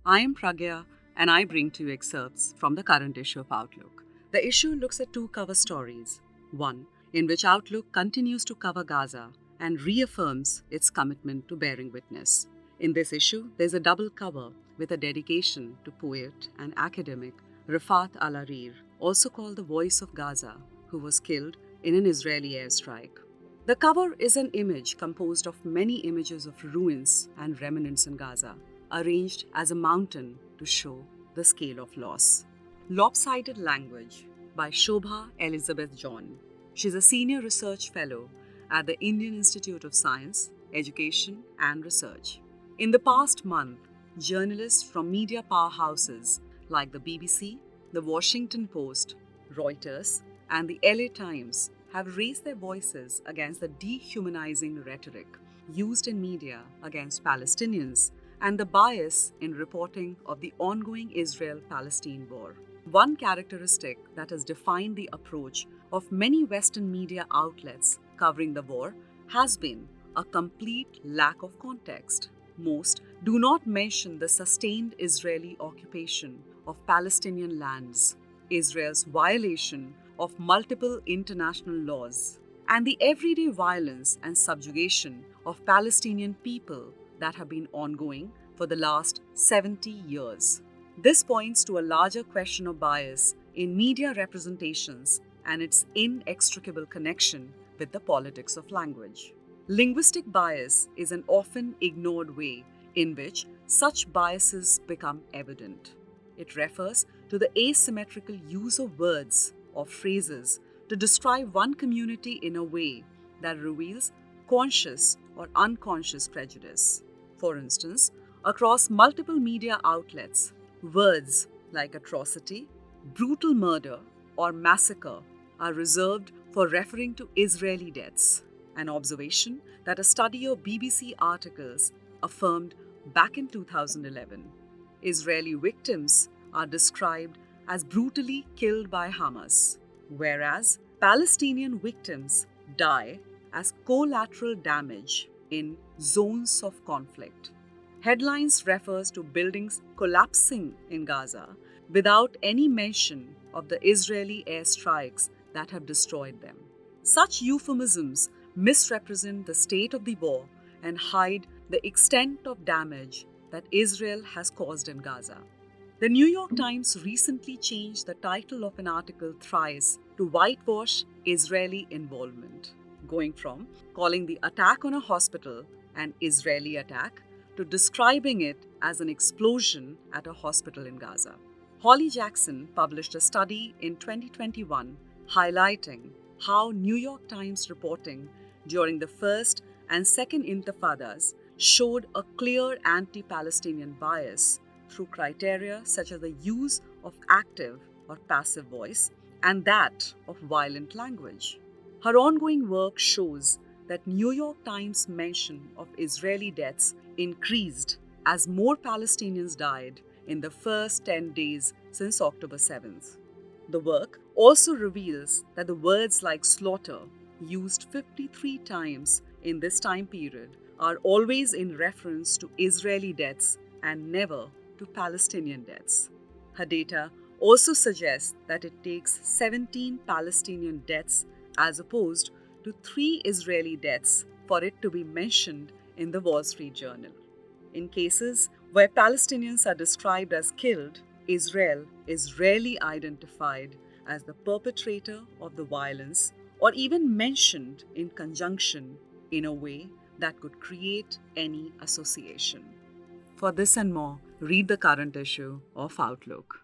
I am Pragya, and I bring to you excerpts from the current issue of Outlook. The issue looks at two cover stories. One, in which Outlook continues to cover Gaza and reaffirms its commitment to bearing witness. In this issue, there's a double cover with a dedication to poet and academic Rafat Al-Arir, also called the Voice of Gaza, who was killed in an Israeli airstrike. The cover is an image composed of many images of ruins and remnants in Gaza, arranged as a mountain to show the scale of loss. Lopsided Language by Shobha Elizabeth John. She's a senior research fellow at the Indian Institute of Science, Education and Research. In the past month, journalists from media powerhouses like the BBC, the Washington Post, Reuters, and the LA Times have raised their voices against the dehumanizing rhetoric used in media against Palestinians and the bias in reporting of the ongoing Israel-Palestine war. One characteristic that has defined the approach of many Western media outlets covering the war has been a complete lack of context. Most do not mention the sustained Israeli occupation of Palestinian lands, Israel's violation of multiple international laws, and the everyday violence and subjugation of Palestinian people that have been ongoing for the last 70 years. This points to a larger question of bias in media representations and its inextricable connection with the politics of language. Linguistic bias is an often ignored way in which such biases become evident. It refers to the asymmetrical use of words or phrases to describe one community in a way that reveals conscious or unconscious prejudice. For instance, across multiple media outlets, words like atrocity, brutal murder, or massacre are reserved for referring to Israeli deaths, an observation that a study of BBC articles affirmed back in 2011. Israeli victims are described as brutally killed by Hamas, whereas Palestinian victims die as collateral damage in zones of conflict. Headlines refers to buildings collapsing in Gaza without any mention of the Israeli airstrikes that have destroyed them. Such euphemisms misrepresent the state of the war and hide the extent of damage that Israel has caused in Gaza. The New York Times recently changed the title of an article thrice to whitewash Israeli involvement, going from calling the attack on a hospital an Israeli attack to describing it as an explosion at a hospital in Gaza. Holly Jackson published a study in 2021 highlighting how New York Times reporting during the first and second intifadas showed a clear anti-Palestinian bias through criteria such as the use of active or passive voice and that of violent language. Her ongoing work shows that New York Times mention of Israeli deaths increased as more Palestinians died in the first 10 days since October 7th. The work also reveals that the words like slaughter, used 53 times in this time period, are always in reference to Israeli deaths and never to Palestinian deaths. Her data also suggests that it takes 17 Palestinian deaths as opposed to 3 Israeli deaths for it to be mentioned in the Wall Street Journal. In cases where Palestinians are described as killed, Israel is rarely identified as the perpetrator of the violence or even mentioned in conjunction in a way that could create any association. For this and more, read the current issue of Outlook.